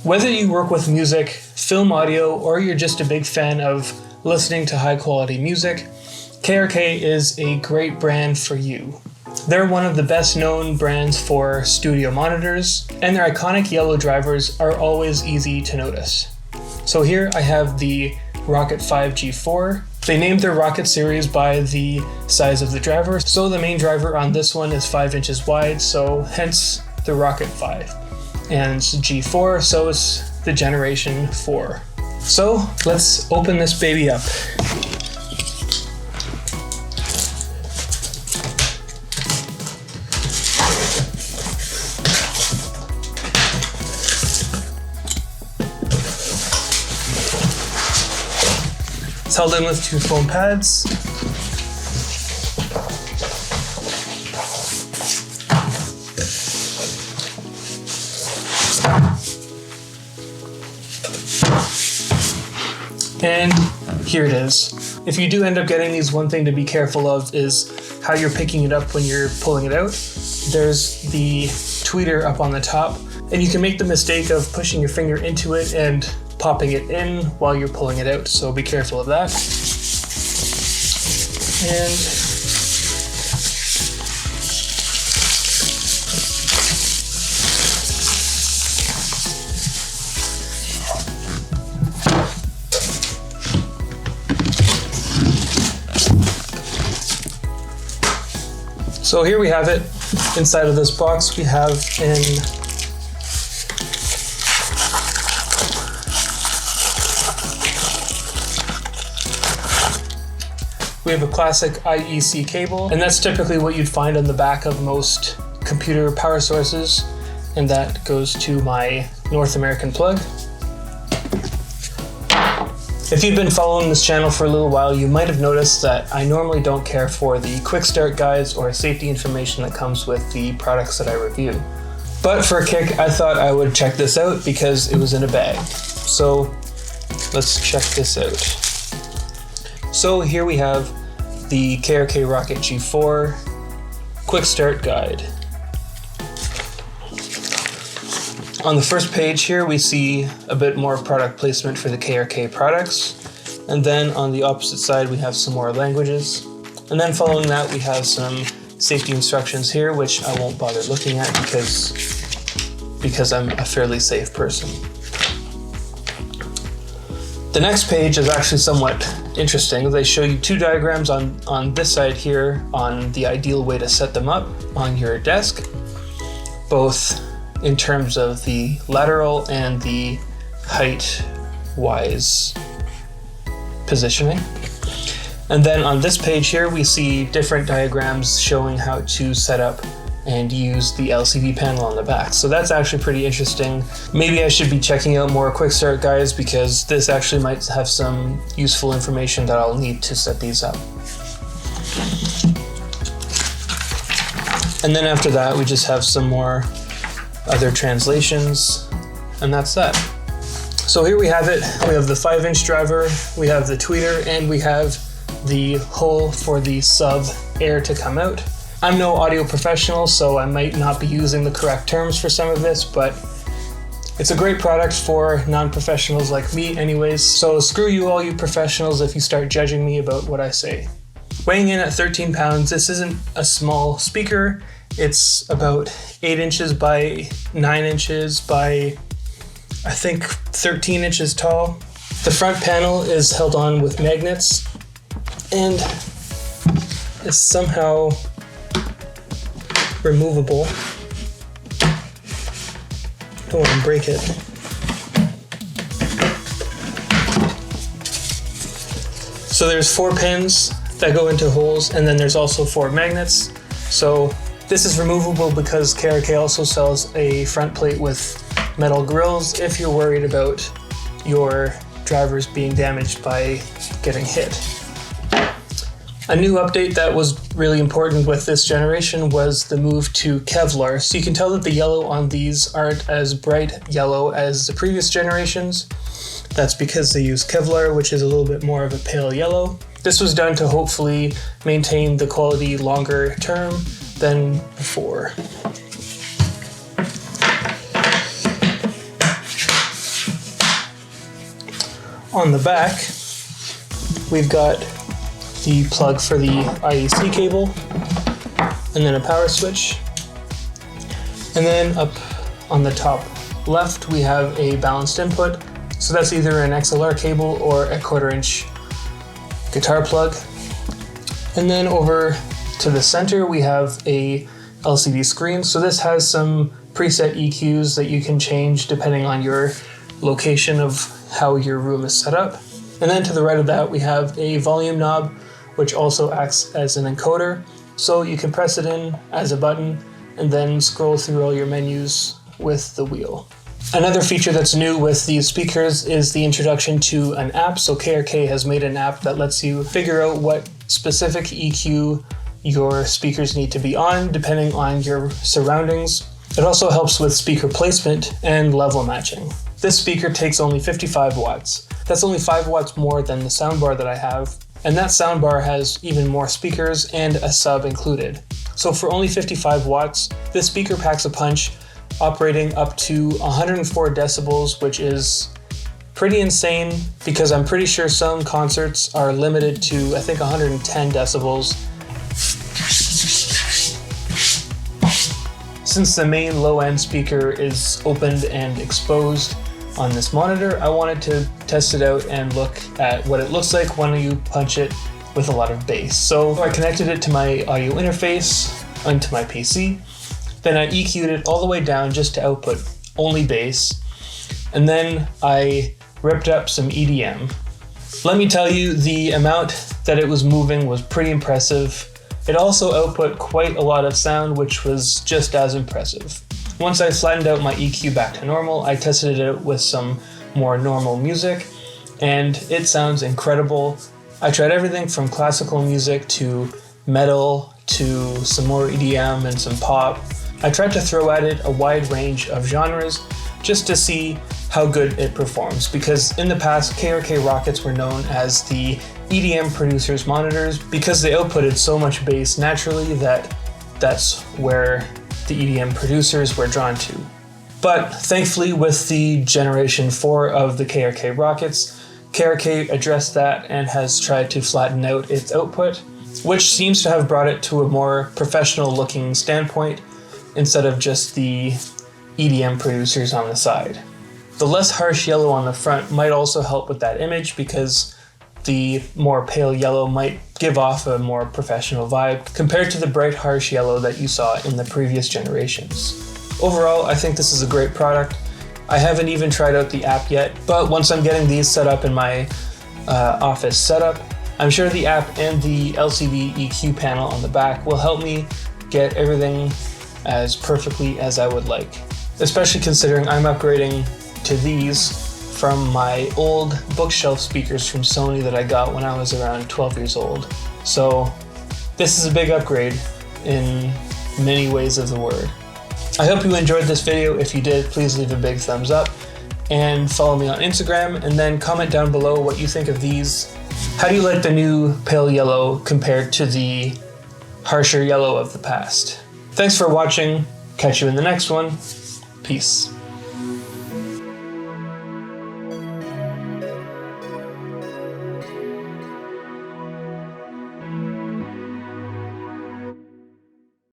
Whether you work with music, film audio, or you're just a big fan of listening to high quality music, KRK is a great brand for you. They're one of the best known brands for studio monitors, and their iconic yellow drivers are always easy to notice. So here I have the Rokit 5 G4. They named their Rokit series by the size of the driver, so the main driver on this one is 5 inches wide, so hence the Rokit 5. And it's G4, so it's the generation 4. So let's open this baby up. It's held in with 2 foam pads. And here it is. If you do end up getting these, one thing to be careful of is how you're picking it up when you're pulling it out. There's the tweeter up on the top, and you can make the mistake of pushing your finger into it and popping it in while you're pulling it out, so be careful of that. And so here we have it. Inside of this box we have we have a classic IEC cable, and that's typically what you'd find on the back of most computer power sources, and that goes to my North American plug. If you've been following this channel for a little while, you might have noticed that I normally don't care for the quick start guides or safety information that comes with the products that I review. But for a kick, I thought I would check this out because it was in a bag. So let's check this out. So here we have the KRK Rokit G4 Quick Start Guide. On the first page here we see a bit more product placement for the KRK products, and then on the opposite side we have some more languages, and then following that we have some safety instructions here, which I won't bother looking at because I'm a fairly safe person. The next page is actually somewhat interesting. They show you 2 diagrams on this side here on the ideal way to set them up on your desk, both in terms of the lateral and the height-wise positioning. And then on this page here we see different diagrams showing how to set up and use the LCD panel on the back. So that's actually pretty interesting. Maybe I should be checking out more quick start guides because this actually might have some useful information that I'll need to set these up. And then after that, we just have some more other translations, and that's that. So here we have it. We have the 5-inch driver, we have the tweeter, and we have the hole for the sub air to come out. I'm no audio professional, so I might not be using the correct terms for some of this, but it's a great product for non-professionals like me anyways, so screw you all you professionals if you start judging me about what I say. Weighing in at 13 pounds, this isn't a small speaker. It's about 8 inches by 9 inches by, I think, 13 inches tall. The front panel is held on with magnets and is somehow removable. Don't want to break it. So there's 4 pins that go into holes, and then there's also 4 magnets. So this is removable because KRK also sells a front plate with metal grills if you're worried about your drivers being damaged by getting hit. A new update that was really important with this generation was the move to Kevlar. So you can tell that the yellow on these aren't as bright yellow as the previous generations. That's because they use Kevlar, which is a little bit more of a pale yellow. This was done to hopefully maintain the quality longer term than before. On the back, we've got the plug for the IEC cable, and then a power switch. And then up on the top left, we have a balanced input. So that's either an XLR cable or a 1/4 inch guitar plug. And then over to the center, we have a LCD screen. So this has some preset EQs that you can change depending on your location of how your room is set up. And then to the right of that, we have a volume knob, which also acts as an encoder. So you can press it in as a button and then scroll through all your menus with the wheel. Another feature that's new with these speakers is the introduction to an app. So KRK has made an app that lets you figure out what specific EQ your speakers need to be on depending on your surroundings. It also helps with speaker placement and level matching. This speaker takes only 55 watts. That's only 5 watts more than the soundbar that I have, and that soundbar has even more speakers and a sub included. So for only 55 watts, this speaker packs a punch, operating up to 104 decibels, which is pretty insane because I'm pretty sure some concerts are limited to, I think, 110 decibels. Since the main low-end speaker is opened and exposed on this monitor, I wanted to test it out and look at what it looks like when you punch it with a lot of bass. So I connected it to my audio interface onto my PC, then I EQ'd it all the way down just to output only bass, and then I ripped up some EDM. Let me tell you, the amount that it was moving was pretty impressive. It also output quite a lot of sound, which was just as impressive. Once I flattened out my EQ back to normal, I tested it out with some more normal music, and it sounds incredible. I tried everything from classical music to metal to some more EDM and some pop. I tried to throw at it a wide range of genres just to see how good it performs, because in the past, KRK Rokits were known as the EDM producers monitors because they outputted so much bass naturally that that's where the EDM producers were drawn to. But thankfully, with the Generation 4 of the KRK Rokits, KRK addressed that and has tried to flatten out its output, which seems to have brought it to a more professional looking standpoint instead of just the EDM producers on the side. The less harsh yellow on the front might also help with that image because the more pale yellow might give off a more professional vibe compared to the bright harsh yellow that you saw in the previous generations. Overall, I think this is a great product. I haven't even tried out the app yet, but once I'm getting these set up in my office setup, I'm sure the app and the LCD EQ panel on the back will help me get everything as perfectly as I would like, especially considering I'm upgrading to these from my old bookshelf speakers from Sony that I got when I was around 12 years old. So this is a big upgrade in many ways of the word. I hope you enjoyed this video. If you did, please leave a big thumbs up and follow me on Instagram, and then comment down below what you think of these. How do you like the new pale yellow compared to the harsher yellow of the past? Thanks for watching. Catch you in the next one. Peace.